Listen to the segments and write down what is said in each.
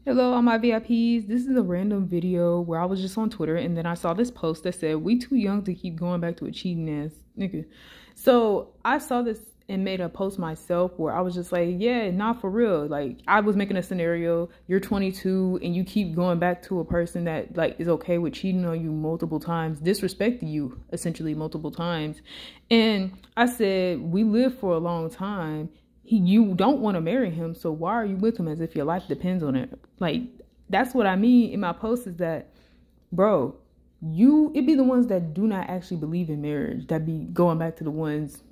Hello, all my VIPs. This is a random video where I was just on Twitter and then I saw this post that said, "We too young to keep going back to a cheating ass nigga." So I saw this and made a post myself where I was just like, yeah, not for real. Like, I was making a scenario. You're 22 and you keep going back to a person that like is okay with cheating on you multiple times, disrespecting you essentially multiple times. And I said, we live for a long time. You don't want to marry him, so why are you with him as if your life depends on it? Like, that's what I mean in my post is that, bro, it be the ones that do not actually believe in marriage that be going back to the ones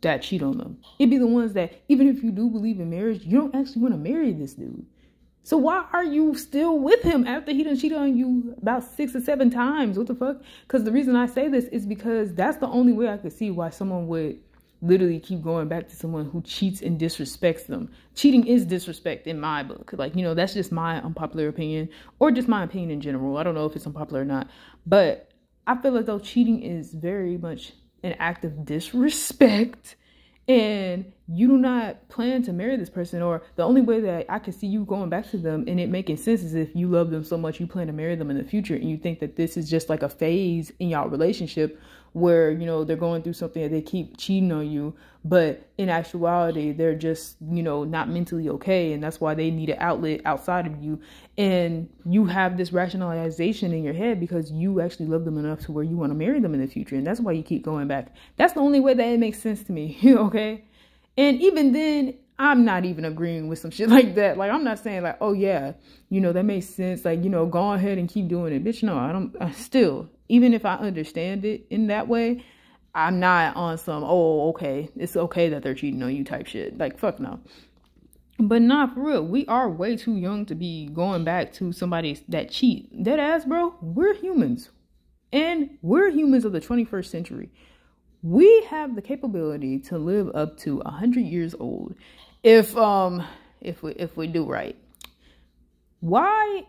that cheat on them. It be the ones that, even if you do believe in marriage, you don't actually want to marry this dude. So why are you still with him after he done cheated on you about 6 or 7 times? What the fuck? Because the reason I say this is because that's the only way I could see why someone would literally keep going back to someone who cheats and disrespects them. Cheating is disrespect in my book. Like, you know, that's just my unpopular opinion, or just my opinion in general. I don't know if it's unpopular or not, but I feel as though cheating is very much an act of disrespect, and you do not plan to marry this person, or the only way that I can see you going back to them and it making sense is if you love them so much you plan to marry them in the future, and you think that this is just like a phase in y'all relationship where, you know, they're going through something and they keep cheating on you, but in actuality they're just, you know, not mentally okay, and that's why they need an outlet outside of you. And you have this rationalization in your head because you actually love them enough to where you want to marry them in the future, and that's why you keep going back. That's the only way that it makes sense to me. Okay? And even then, I'm not even agreeing with some shit like that. Like, I'm not saying like, oh yeah, you know, that makes sense. Like, you know, go ahead and keep doing it. Bitch, no, still, even if I understand it in that way, I'm not on some, oh, okay, it's okay that they're cheating on you type shit. Like, fuck no. But not for real. We are way too young to be going back to somebody that cheat. Dead ass, bro. We're humans. And we're humans of the 21st century. We have the capability to live up to 100 years old if we do right. Why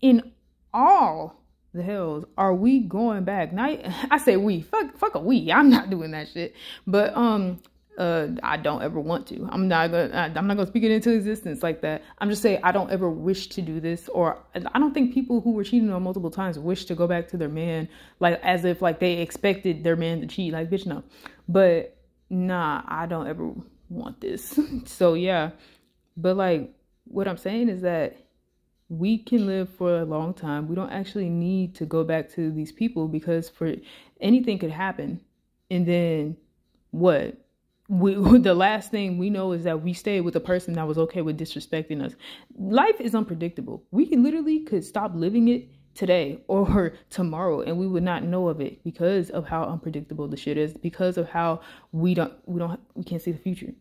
in all the hells are we going back? Now I say we, fuck a we. I'm not doing that shit. But I don't ever want to. I'm not gonna speak it into existence like that. I'm just saying I don't ever wish to do this, or I don't think people who were cheating on multiple times wish to go back to their man, like as if like they expected their man to cheat. Like, bitch, no. But nah, I don't ever want this. So yeah. But like what I'm saying is that we can live for a long time. We don't actually need to go back to these people because for anything could happen. And then what? The last thing we know is that we stayed with a person that was okay with disrespecting us. Life is unpredictable. We literally could stop living it today or tomorrow and we would not know of it because of how unpredictable the shit is, because of how we can't see the future.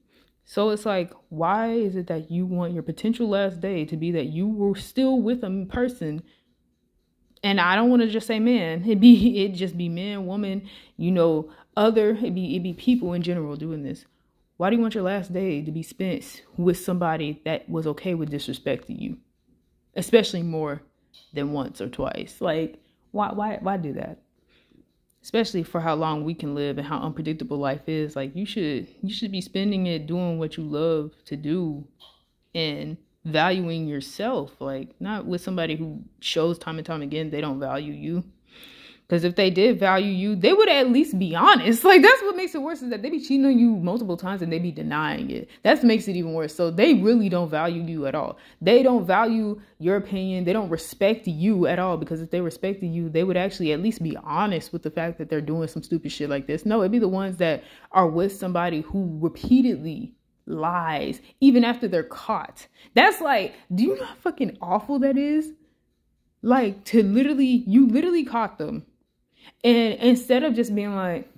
So it's like, why is it that you want your potential last day to be that you were still with a person? And I don't want to just say man, it'd just be man, woman, you know, it'd be people in general doing this. Why do you want your last day to be spent with somebody that was okay with disrespecting you? Especially more than once or twice. Like, why do that? Especially for how long we can live and how unpredictable life is. Like, you should be spending it doing what you love to do and valuing yourself, like not with somebody who shows time and time again they don't value you. Because if they did value you, they would at least be honest. Like, that's what makes it worse, is that they be cheating on you multiple times and they be denying it. That makes it even worse. So they really don't value you at all. They don't value your opinion. They don't respect you at all, because if they respected you, they would actually at least be honest with the fact that they're doing some stupid shit like this. No, it'd be the ones that are with somebody who repeatedly lies even after they're caught. That's like, do you know how fucking awful that is? Like, you literally caught them, and instead of just being like,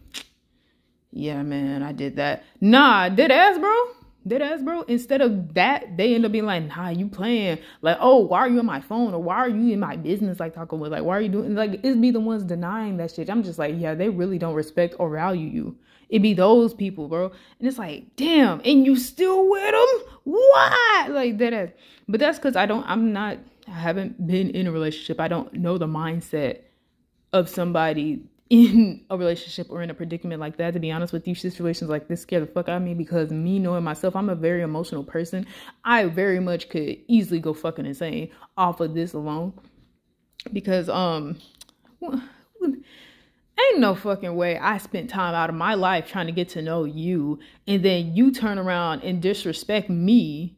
yeah man, I did that, nah, dead ass bro, instead of that, they end up being like, nah, you playing. Like, oh, why are you on my phone, or why are you in my business, like talking with, like, why are you doing, like, it'd be the ones denying that shit. I'm just like, yeah, they really don't respect or value you. It'd be those people, bro. And it's like, damn, and you still with them? Why? Like, that. But that's because I haven't been in a relationship. I don't know the mindset of somebody in a relationship or in a predicament like that. To be honest with you, situations like this scare the fuck out of me, because me knowing myself, I'm a very emotional person. I very much could easily go fucking insane off of this alone, because ain't no fucking way I spent time out of my life trying to get to know you, and then you turn around and disrespect me,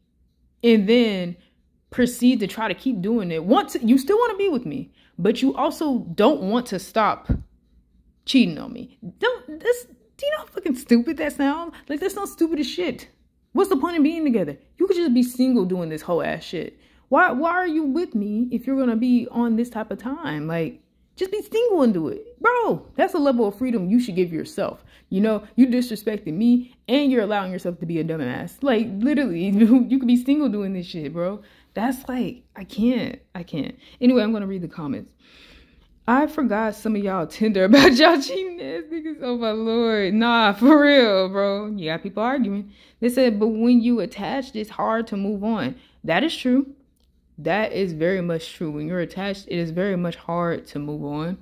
and then proceed to try to keep doing it. You still want to be with me, but you also don't want to stop cheating on me. Do you know how fucking stupid that sounds? Like, that's not stupid as shit. What's the point of being together? You could just be single doing this whole ass shit. Why are you with me if you're gonna be on this type of time? Like, just be single and do it. Bro, that's a level of freedom you should give yourself. You know, you disrespecting me and you're allowing yourself to be a dumbass. Like, literally, you could be single doing this shit, bro. That's like, I can't. Anyway, I'm gonna read the comments. I forgot some of y'all tender about y'all cheating ass niggas. Oh my Lord. Nah, for real, bro. You got people arguing. They said, but when you attached, it's hard to move on. That is true. That is very much true. When you're attached, it is very much hard to move on.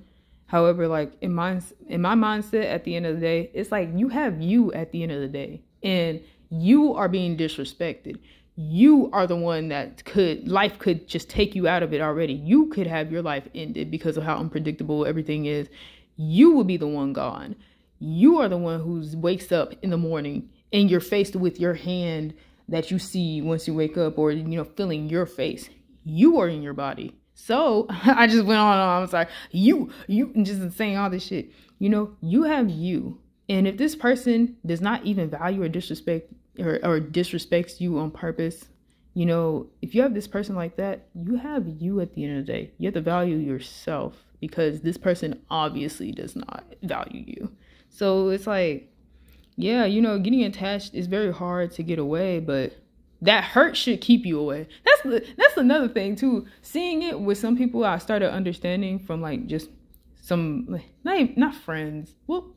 However, like in my mindset, at the end of the day, it's like you have you at the end of the day, and you are being disrespected. You are the one that life could just take you out of it already. You could have your life ended because of how unpredictable everything is. You will be the one gone. You are the one who wakes up in the morning and you're faced with your hand that you see once you wake up, or, you know, feeling your face. You are in your body. So I just went on. I'm sorry. You just saying all this shit. You know, you have you. And if this person does not even value or disrespect or disrespects you on purpose, you know, if you have this person like that, you have you at the end of the day. You have to value yourself, because this person obviously does not value you. So it's like, yeah, you know, getting attached is very hard to get away, but that hurt should keep you away. That's another thing too. Seeing it with some people, I started understanding from like just some, not friends. Well,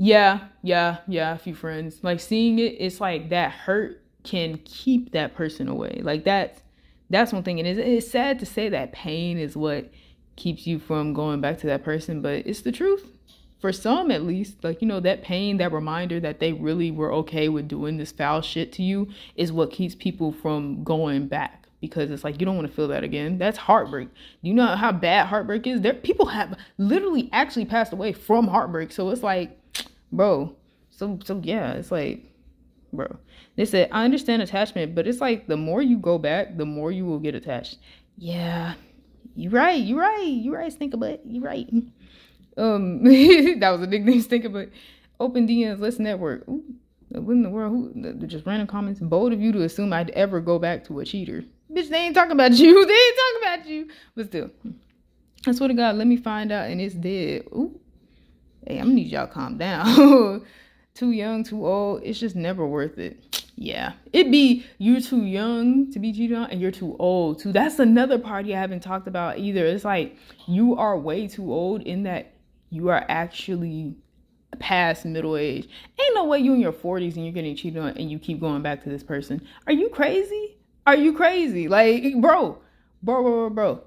yeah, a few friends. Like, seeing it, it's like that hurt can keep that person away. Like, that's one thing. And it's sad to say that pain is what keeps you from going back to that person, but it's the truth. For some, at least, like, you know, that pain, that reminder that they really were okay with doing this foul shit to you is what keeps people from going back, because it's like, you don't want to feel that again. That's heartbreak. You know how bad heartbreak is? People have literally actually passed away from heartbreak. So it's like, bro, so yeah, it's like, bro, they said, I understand attachment, but it's like the more you go back, the more you will get attached. Yeah, you're right, Stinkerbutt, you're right. That was a nickname, Stinkerbutt. Open DMs, let's network. Ooh, what in the world? Who? Just random comments. Bold of you to assume I'd ever go back to a cheater. Bitch, they ain't talking about you. They ain't talking about you. But still, I swear to God, let me find out and it's dead. Ooh. Hey, I'm gonna need y'all to calm down. Too young, too old. It's just never worth it. Yeah. It'd be you're too young to be cheated on and you're too old too. That's another party I haven't talked about either. It's like you are way too old in that you are actually past middle age. Ain't no way you in your 40s and you're getting cheated on and you keep going back to this person. Are you crazy? Are you crazy? Like, bro.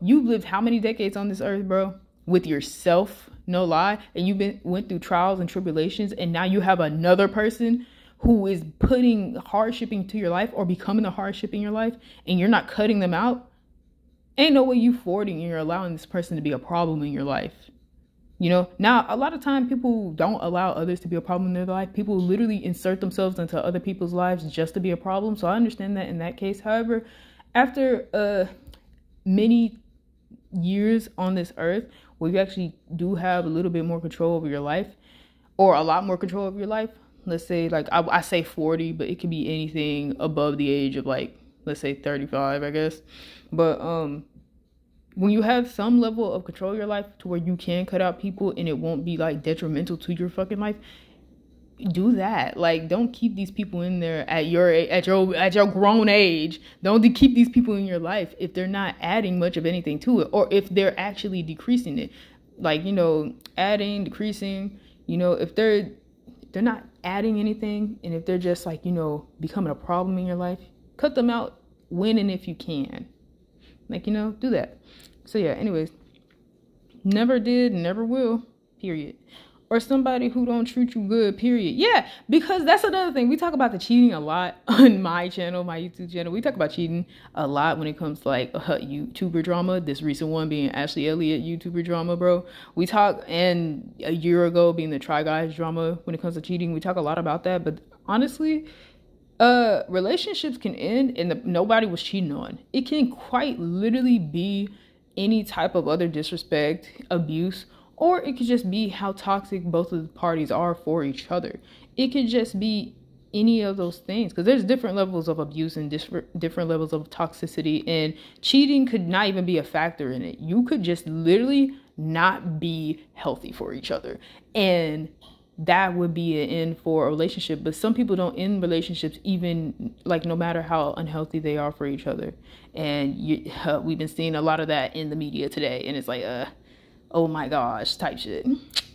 You've lived how many decades on this earth, bro? With yourself, no lie. And you went through trials and tribulations, and now you have another person who is putting hardship into your life or becoming a hardship in your life, and you're not cutting them out. Ain't no way you 40 and you're allowing this person to be a problem in your life. You know, now a lot of time people don't allow others to be a problem in their life. People literally insert themselves into other people's lives just to be a problem. So I understand that in that case. However, after many years on this earth where you actually do have a little bit more control over your life, or a lot more control over your life, let's say, like, I say 40, but it could be anything above the age of, like, let's say 35, I guess. But when you have some level of control of your life to where you can cut out people and it won't be like detrimental to your fucking life, do that. Like, don't keep these people in there at your grown age. Don't keep these people in your life if they're not adding much of anything to it, or if they're actually decreasing it. Like, you know, adding, decreasing, you know, if they're not adding anything, and if they're just, like, you know, becoming a problem in your life, cut them out when and if you can. Like, you know, do that. So yeah, anyways, never did, never will, period. Or somebody who don't treat you good, period. Yeah, because that's another thing. We talk about the cheating a lot on my channel, my YouTube channel. We talk about cheating a lot when it comes to like YouTuber drama. This recent one being Ashley Elliott YouTuber drama, bro. We talk, and a year ago being the Try Guys drama when it comes to cheating. We talk a lot about that. But honestly, relationships can end and nobody was cheating on. It can quite literally be any type of other disrespect, abuse, or it could just be how toxic both of the parties are for each other. It could just be any of those things, because there's different levels of abuse and different levels of toxicity, and cheating could not even be a factor in it. You could just literally not be healthy for each other, and that would be an end for a relationship. But some people don't end relationships, even like no matter how unhealthy they are for each other. And we've been seeing a lot of that in the media today, and it's like oh my gosh type shit.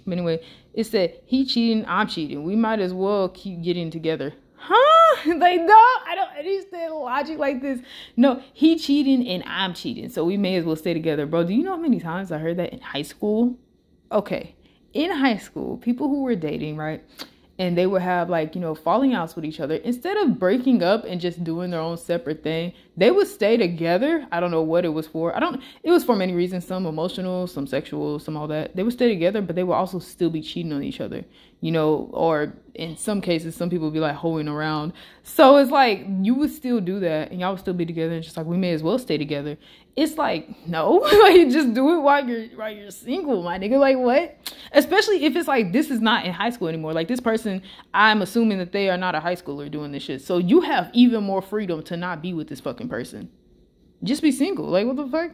But anyway, it said he cheating, I'm cheating, we might as well keep getting together. Huh? Like, no, I don't understand logic like this. No, he cheating and I'm cheating, so we may as well stay together. Bro, do you know how many times I heard that in high school? Okay, in high school, people who were dating, right, and they would have like, you know, falling outs with each other, instead of breaking up and just doing their own separate thing, they would stay together. I don't know what it was for. It was for many reasons, some emotional, some sexual, some all that. They would stay together, but they would also still be cheating on each other, you know, or in some cases, some people would be like hoeing around. So it's like, you would still do that and y'all would still be together. And it's just like, we may as well stay together. It's like, no, like just do it while you're single, my nigga. Like, what? Especially if it's like, this is not in high school anymore. Like, this person, I'm assuming that they are not a high schooler doing this shit. So you have even more freedom to not be with this fucking person. Just be single. Like, what the fuck?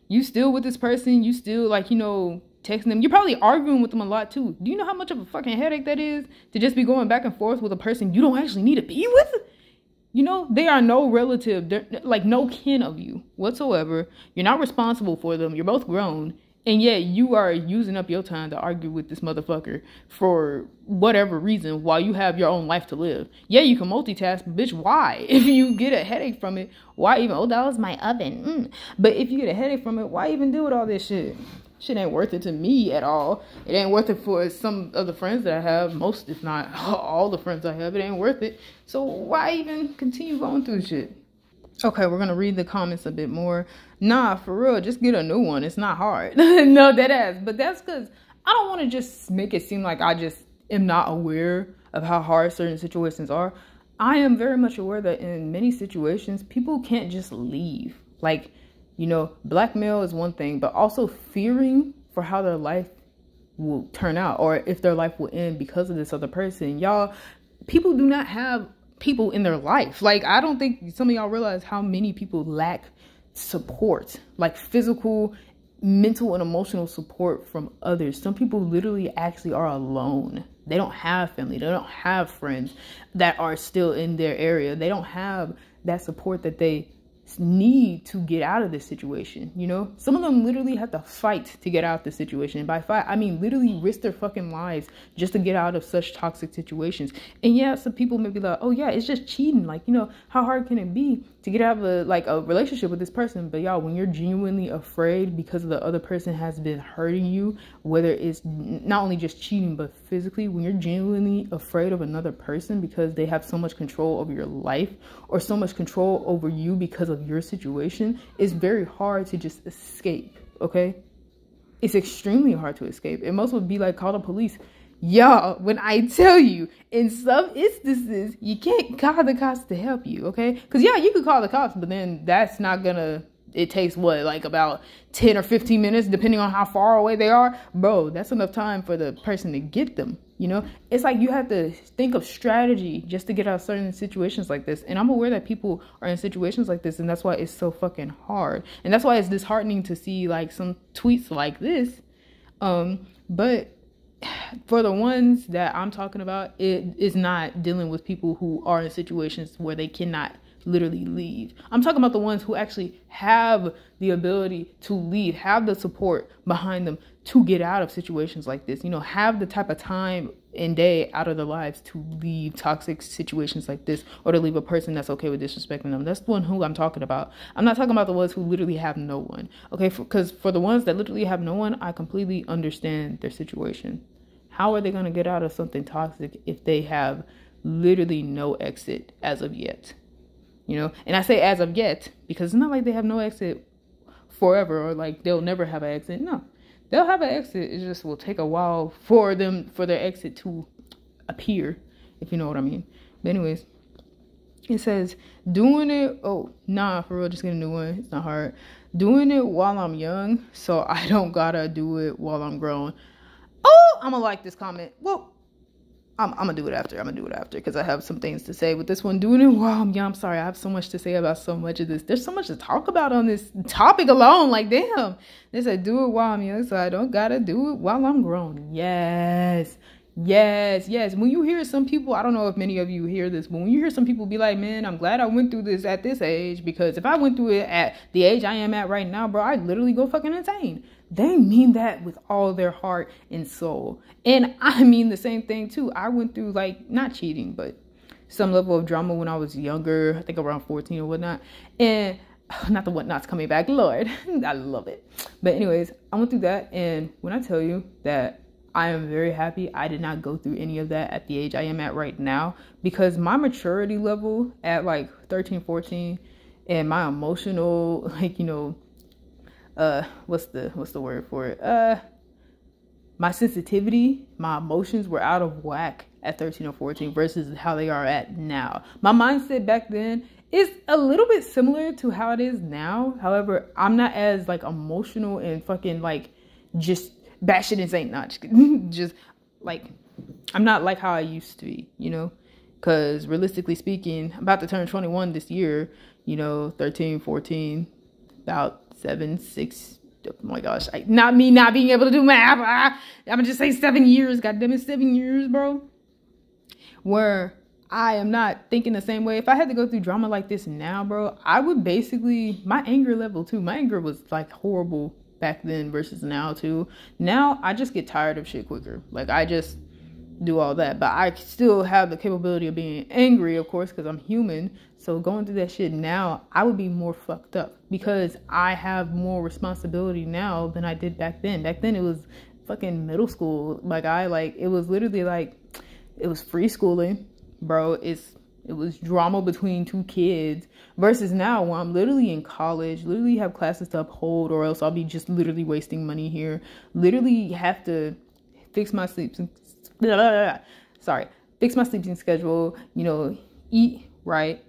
You still with this person. You still, like, you know, texting them. You're probably arguing with them a lot too. Do you know how much of a fucking headache that is to just be going back and forth with a person you don't actually need to be with? You know, they are no relative. They're like no kin of you whatsoever. You're not responsible for them. You're both grown. And yet you are using up your time to argue with this motherfucker for whatever reason while you have your own life to live. Yeah, you can multitask, but bitch, why? If you get a headache from it, why even, oh, that was my oven. But if you get a headache from it, why even deal with all this shit? Shit ain't worth it to me at all. It ain't worth it for some of the friends that I have. Most, if not all the friends I have, it ain't worth it. So why even continue going through shit? Okay, we're going to read the comments a bit more. Nah, for real, just get a new one. It's not hard. No, that ass. But that's because I don't want to just make it seem like I just am not aware of how hard certain situations are. I am very much aware that in many situations, people can't just leave. Like, you know, blackmail is one thing, but also fearing for how their life will turn out or if their life will end because of this other person. Y'all, people do not have people in their life. Like, I don't think some of y'all realize how many people lack support, like physical, mental, and emotional support from others. Some people literally actually are alone. They don't have family. They don't have friends that are still in their area. They don't have that support that they need to get out of this situation. You know, some of them literally have to fight to get out of this situation, and by fight I mean literally risk their fucking lives just to get out of such toxic situations. And yeah, some people may be like, oh yeah, it's just cheating, like, you know, how hard can it be to get out of a relationship with this person? But y'all, when you're genuinely afraid because the other person has been hurting you, whether it's not only just cheating but physically, when you're genuinely afraid of another person because they have so much control over your life or so much control over you because of your situation, it's very hard to just escape. Okay, it's extremely hard to escape, and most would be like, call the police. Y'all, when I tell you, in some instances, you can't call the cops to help you, okay? Because, yeah, you could call the cops, but then that's not gonna, it takes, what, like about 10 or 15 minutes, depending on how far away they are? Bro, that's enough time for the person to get them, you know? It's like you have to think of strategy just to get out of certain situations like this. And I'm aware that people are in situations like this, and that's why it's so fucking hard. And that's why it's disheartening to see, like, some tweets like this. But for the ones that I'm talking about, it is not dealing with people who are in situations where they cannot literally leave. I'm talking about the ones who actually have the ability to leave, have the support behind them to get out of situations like this, you know, have the type of time and day out of their lives to leave toxic situations like this, or to leave a person that's okay with disrespecting them. That's the one who I'm talking about. I'm not talking about the ones who literally have no one. Okay, because for the ones that literally have no one, I completely understand their situation. How are they going to get out of something toxic if they have literally no exit as of yet? You know, and I say as of yet because it's not like they have no exit forever, or like they'll never have an exit. No, they'll have an exit. It just will take a while for their exit to appear, if you know what I mean. But anyways, it says doing it. Oh, nah, for real, just get a new one. It's not hard. Doing it while I'm young, so I don't gotta do it while I'm grown. Oh, I'm gonna like this comment. Well, I'm gonna do it after. I'm gonna do it after because I have some things to say with this one. Doing it while I'm young. I'm sorry, I have so much to say about so much of this. There's so much to talk about on this topic alone. Like, damn. They said do it while I'm young, so I don't gotta do it while I'm grown. Yes. Yes, yes. When you hear some people, I don't know if many of you hear this, but when you hear some people be like, man, I'm glad I went through this at this age, because if I went through it at the age I am at right now, bro, I'd literally go fucking insane. They mean that with all their heart and soul. And I mean the same thing too. I went through, like, not cheating, but some level of drama when I was younger, I think around 14 or whatnot. And not the whatnots coming back, Lord, I love it. But anyways, I went through that. And when I tell you that I am very happy I did not go through any of that at the age I am at right now, because my maturity level at like 13, 14 and my emotional, like, you know, what's the word for it? My sensitivity, my emotions were out of whack at 13 or 14 versus how they are at now. My mindset back then is a little bit similar to how it is now. However, I'm not as like emotional and fucking like just batshit insane. Not just like, I'm not like how I used to be, you know, because realistically speaking, I'm about to turn 21 this year, you know, 13, 14, about 7, 6. Oh my gosh, not me not being able to do math. I'm gonna just say 7 years. God damn it, 7 years, bro. Where I am not thinking the same way. If I had to go through drama like this now, bro, I would basically, my anger level too. My anger was like horrible back then versus now too. Now I just get tired of shit quicker. Like, I just do all that, but I still have the capability of being angry, of course, because I'm human. So going through that shit now, I would be more fucked up because I have more responsibility now than I did back then. Back then it was fucking middle school. It was literally like, it was free schooling, bro. It was drama between two kids versus now where I'm literally in college, literally have classes to uphold, or else I'll be just literally wasting money here. Literally have to fix my sleeping schedule, you know, eat right,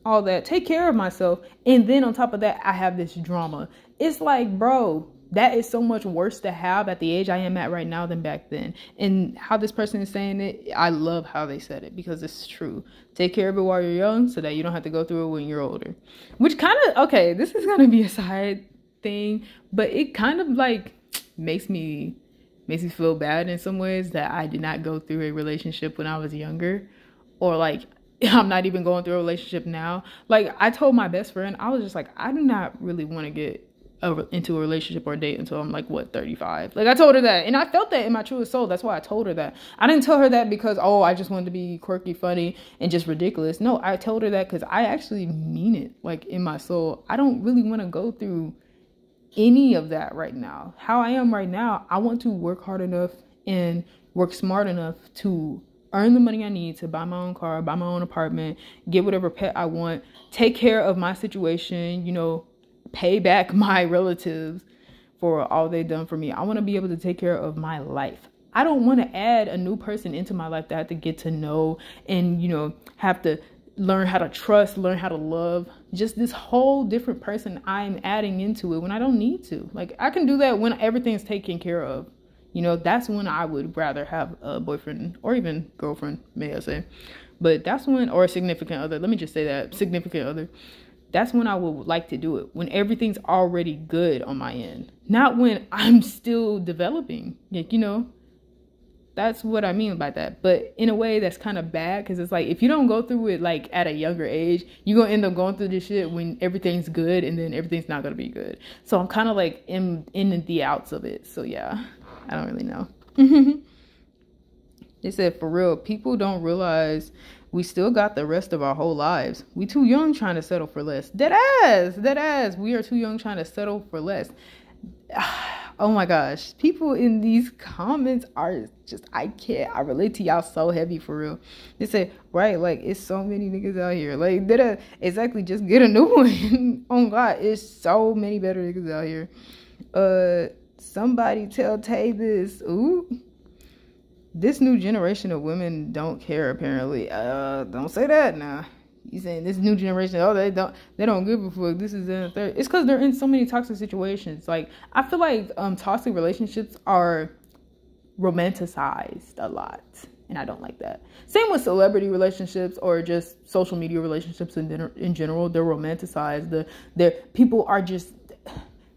all that, take care of myself. And then on top of that, I have this drama. It's like, bro, that is so much worse to have at the age I am at right now than back then. And how this person is saying it, I love how they said it because it's true. Take care of it while you're young so that you don't have to go through it when you're older. Which kind of, okay, this is going to be a side thing, but it kind of like makes me feel bad in some ways that I did not go through a relationship when I was younger, or like I'm not even going through a relationship now. Like, I told my best friend, I was just like, I do not really want to get into a relationship or date until I'm like, what, 35. Like, I told her that, and I felt that in my truest soul. That's why I told her that. I didn't tell her that because, oh, I just wanted to be quirky, funny, and just ridiculous. No, I told her that because I actually mean it, like, in my soul. I don't really want to go through any of that right now. How I am right now, I want to work hard enough and work smart enough to earn the money I need to buy my own car, buy my own apartment, get whatever pet I want, take care of my situation, you know, pay back my relatives for all they've done for me. I want to be able to take care of my life. I don't want to add a new person into my life that I have to get to know and, you know, have to learn how to trust, learn how to love. Just this whole different person I'm adding into it when I don't need to. Like, I can do that when everything's taken care of. You know, that's when I would rather have a boyfriend or even girlfriend, may I say. But that's when, or a significant other. Let me just say that, significant other. That's when I would like to do it, when everything's already good on my end. Not when I'm still developing. Like, you know, that's what I mean by that. But in a way that's kind of bad, because it's like, if you don't go through it like at a younger age, you're going to end up going through this shit when everything's good, and then everything's not going to be good. So I'm kind of like in the outs of it. So yeah, I don't really know. They said, for real, people don't realize we still got the rest of our whole lives. We too young trying to settle for less. Dead ass. We are too young trying to settle for less. Oh my gosh. People in these comments are just, I can't. I relate to y'all so heavy, for real. They say, right, like, it's so many niggas out here. Like, exactly, just get a new one. Oh God, it's so many better niggas out here. Somebody tell Tay this. Ooh. This new generation of women don't care, apparently. Don't say that now. You saying this new generation, oh, they don't give a fuck. This is in the third. It's because they're in so many toxic situations. Like, I feel like toxic relationships are romanticized a lot, and I don't like that. Same with celebrity relationships or just social media relationships in general. They're romanticized. People are just,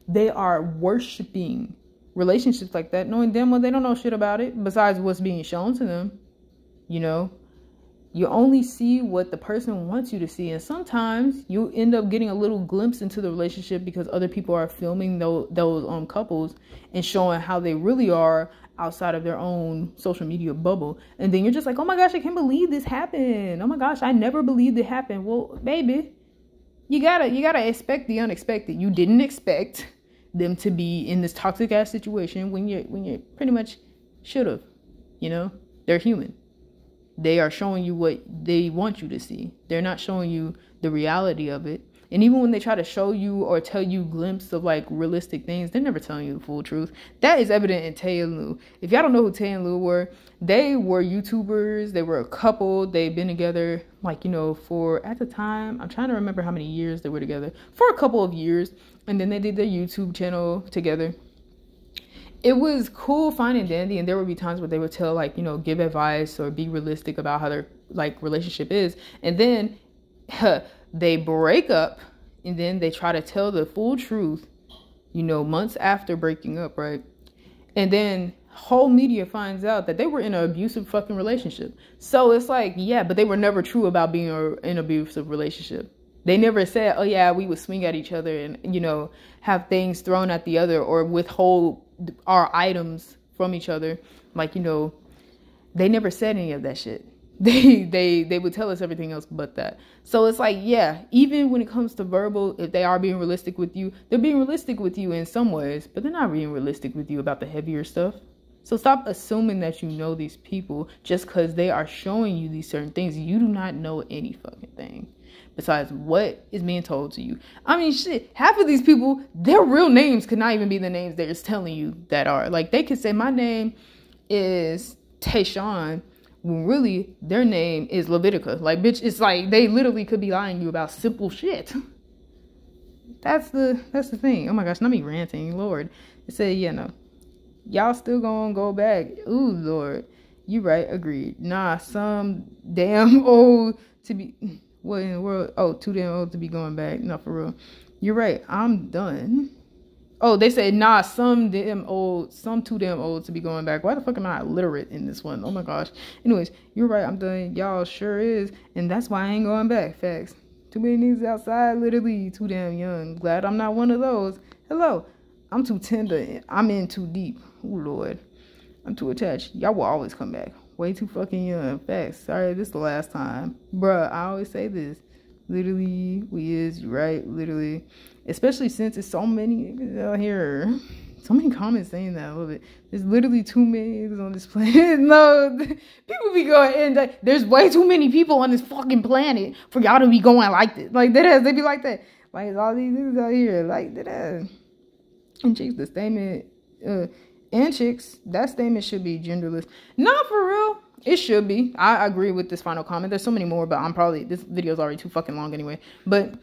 they are worshiping relationships like that, knowing damn well they don't know shit about it besides what's being shown to them. You know, you only see what the person wants you to see, and sometimes you end up getting a little glimpse into the relationship because other people are filming those couples and showing how they really are outside of their own social media bubble, and then you're just like, oh my gosh, I can't believe this happened. Oh my gosh, I never believed it happened. Well, baby, you gotta expect the unexpected. You didn't expect them to be in this toxic ass situation when you pretty much should have. You know, they're human. They are showing you what they want you to see. They're not showing you the reality of it. And even when they try to show you or tell you glimpses of like realistic things, they're never telling you the full truth. That is evident in Tay and Lou. If y'all don't know who Tay and Lou were, they were YouTubers. They were a couple. They've been together, like, you know, for, at the time, I'm trying to remember how many years they were together. For a couple of years. And then they did their YouTube channel together. It was cool, fine and dandy, and there would be times where they would tell, like, you know, give advice or be realistic about how their, like, relationship is. And then they break up, and then they try to tell the full truth, you know, months after breaking up, right? And then whole media finds out that they were in an abusive fucking relationship. So it's like, yeah, but they were never true about being in an abusive relationship. They never said, oh yeah, we would swing at each other and, you know, have things thrown at the other or withhold our items from each other. Like, you know, they never said any of that shit. They would tell us everything else but that. So it's like, yeah, even when it comes to verbal, if they are being realistic with you, they're being realistic with you in some ways, but they're not being realistic with you about the heavier stuff. So stop assuming that you know these people just because they are showing you these certain things. You do not know any fucking thing besides what is being told to you. I mean, shit, half of these people, their real names could not even be the names they're just telling you that are. Like, they could say, my name is Tayshawn, when really their name is Levitica. Like, bitch, it's like they literally could be lying to you about simple shit. That's the thing. Oh my gosh, not me ranting, Lord. It said, yeah, no. Y'all still gonna go back. Ooh, Lord. You right, agreed. Nah, some damn old to be... What in the world? Oh, too damn old to be going back. No, for real. You're right. I'm done. Oh, they said, nah, some too damn old to be going back. Why the fuck am I illiterate in this one? Oh my gosh. Anyways, you're right. I'm done. Y'all sure is. And that's why I ain't going back. Facts. Too many niggas outside, literally too damn young. Glad I'm not one of those. Hello. I'm too tender. I'm in too deep. Oh, Lord. I'm too attached. Y'all will always come back. Way too fucking young. Facts. Sorry, this is the last time. Bruh, I always say this. Literally, we is, right? Literally. Especially since it's so many niggas out here. So many comments saying that. I love it. There's literally too many niggas on this planet. No, people be going, and there's way too many people on this fucking planet for y'all to be going like this. Like, that ass, they be like that. Like, all these niggas out here. Like, that ass. And chicks, the statement, and chicks, that statement should be genderless. Not for real. It should be. I agree with this final comment. There's so many more, but this video is already too fucking long anyway. But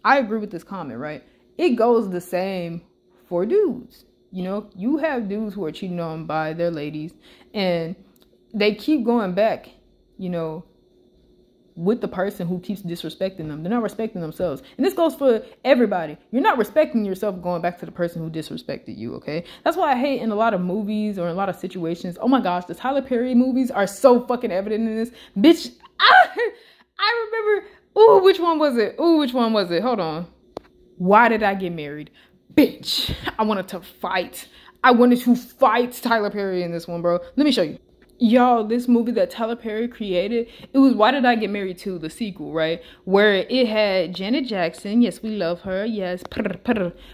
I agree with this comment, right? It goes the same for dudes. You know, you have dudes who are cheating on by their ladies, and they keep going back, you know, with the person who keeps disrespecting them. They're not respecting themselves. And this goes for everybody. You're not respecting yourself going back to the person who disrespected you, okay? That's why I hate in a lot of movies or in a lot of situations. Oh my gosh, the Tyler Perry movies are so fucking evident in this. Bitch, I remember, which one was it? Hold on. Why did I get married? Bitch, I wanted to fight. I wanted to fight Tyler Perry in this one, bro. Let me show you. Y'all, this movie that Tyler Perry created, it was Why Did I Get Married To, the sequel, right? Where it had Janet Jackson, yes, we love her, yes,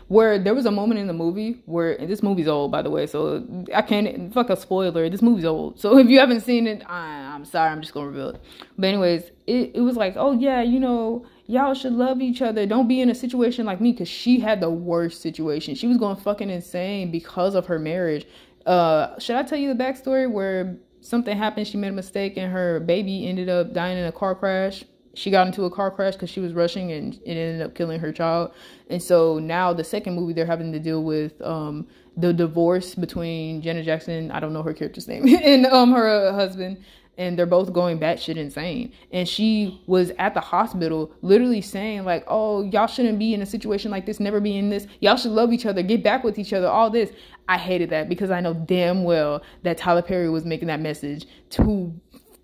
where there was a moment in the movie where, and this movie's old, by the way, so I can't, fuck a spoiler, this movie's old. So if you haven't seen it, I'm sorry, I'm just gonna reveal it. But anyways, it was like, oh yeah, you know, y'all should love each other. Don't be in a situation like me, because she had the worst situation. She was going fucking insane because of her marriage. Should I tell you the backstory where something happened? She made a mistake and her baby ended up dying in a car crash. She got into a car crash because she was rushing and it ended up killing her child. And so now the second movie, they're having to deal with the divorce between Janet Jackson, I don't know her character's name, and her husband. And they're both going batshit insane. And she was at the hospital literally saying like, oh, y'all shouldn't be in a situation like this, never be in this. Y'all should love each other, get back with each other, all this. I hated that because I know damn well that Tyler Perry was making that message to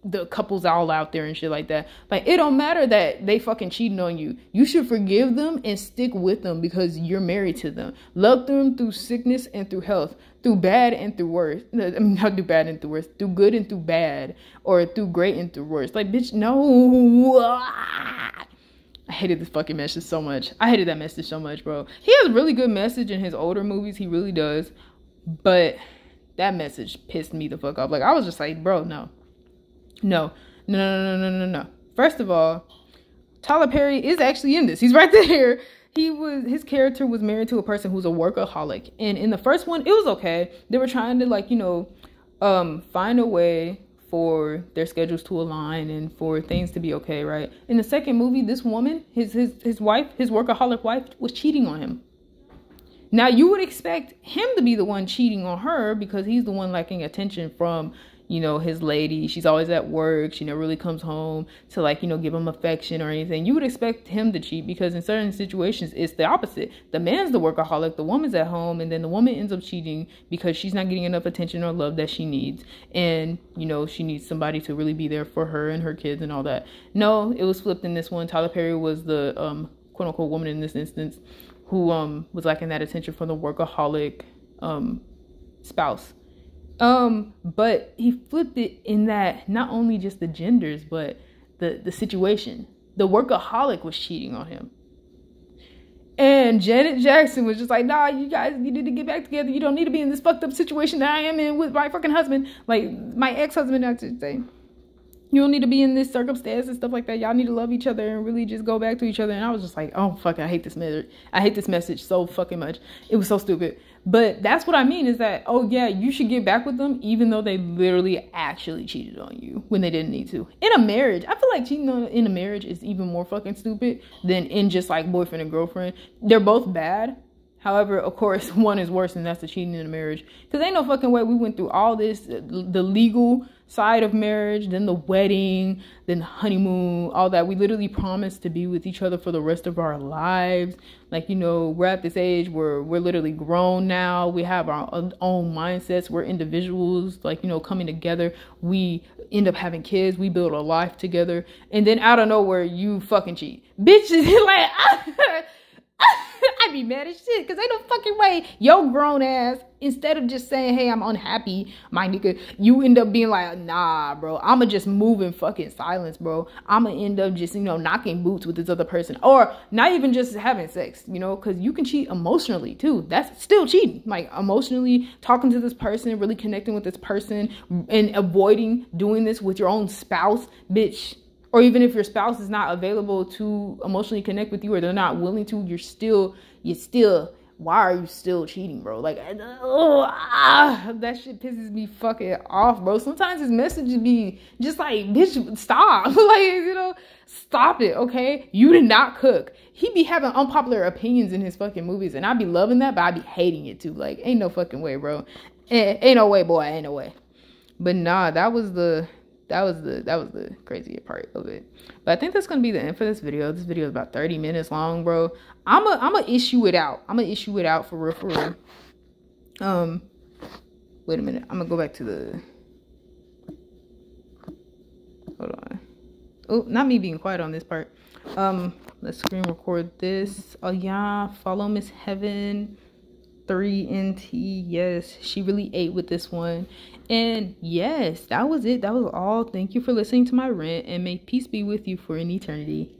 the couples all out there and shit like that. Like, it don't matter that they fucking cheating on you. You should forgive them and stick with them because you're married to them. Love them through sickness and through health, through bad and through worse. I mean, not through bad and through worse, through good and through bad, or through great and through worse. Like, bitch, no. I hated this fucking message so much. I hated that message so much, bro. He has a really good message in his older movies. He really does. But that message pissed me the fuck off. Like, I was just like, bro, no. No. First of all, Tyler Perry is actually in this. He's right there. His character was married to a person who's a workaholic. And in the first one, it was okay. They were trying to, like, you know, find a way for their schedules to align and for things to be okay, right? In the second movie, this woman, his wife, his workaholic wife, was cheating on him. Now, you would expect him to be the one cheating on her because he's the one lacking attention from, you know, his lady. She's always at work. She never really comes home to, like, you know, give him affection or anything. You would expect him to cheat because in certain situations, it's the opposite. The man's the workaholic, the woman's at home, and then the woman ends up cheating because she's not getting enough attention or love that she needs. And, you know, she needs somebody to really be there for her and her kids and all that. No, it was flipped in this one. Tyler Perry was the quote unquote woman in this instance who was lacking that attention from the workaholic spouse. But he flipped it in that not only just the genders, but the situation. The workaholic was cheating on him. And Janet Jackson was just like, nah, you guys need to get back together. You don't need to be in this fucked up situation that I am in with my fucking husband. Like, my ex-husband, I should say. You don't need to be in this circumstance and stuff like that. Y'all need to love each other and really just go back to each other. And I was just like, oh, fuck, I hate this message. I hate this message so fucking much. It was so stupid. But that's what I mean is that, oh, yeah, you should get back with them even though they literally actually cheated on you when they didn't need to. In a marriage, I feel like cheating in a marriage is even more fucking stupid than in just like boyfriend and girlfriend. They're both bad. However, of course, one is worse, and that's the cheating in a marriage. Because ain't no fucking way we went through all this, the legal side of marriage, then the wedding, then the honeymoon, all that. We literally promised to be with each other for the rest of our lives. Like, you know, we're at this age where we're literally grown now. We have our own mindsets. We're individuals, like, you know, coming together. We end up having kids. We build a life together. And then out of nowhere, you fucking cheat. Bitches, like... I'd be mad as shit because ain't no fucking way your grown ass, instead of just saying, hey, I'm unhappy, my nigga, you end up being like, nah, bro, I'ma just move in fucking silence, bro. I'ma end up just, you know, knocking boots with this other person, or not even just having sex, you know, because you can cheat emotionally too. That's still cheating. Like, emotionally talking to this person, really connecting with this person, and avoiding doing this with your own spouse, bitch. Or even if your spouse is not available to emotionally connect with you, or they're not willing to, you're still, why are you still cheating, bro? Like, that shit pisses me fucking off, bro. Sometimes his messages be just like, bitch, stop. Like, you know, stop it, okay? You did not cook. He be having unpopular opinions in his fucking movies, and I be loving that, but I be hating it too. Like, ain't no fucking way, bro. Ain't no way, boy, ain't no way. But nah, that was the craziest part of it. But I think that's gonna be the end for this video. This video is about 30 minutes long, bro. I'ma issue it out. I'm gonna issue it out for real. Wait a minute. I'm gonna go back to the, hold on. Oh, not me being quiet on this part. Let's screen record this. Oh yeah, follow Miss Heaven. 3NT. Yes, she really ate with this one. And yes, that was it. That was all. Thank you for listening to my rant, and may peace be with you for an eternity.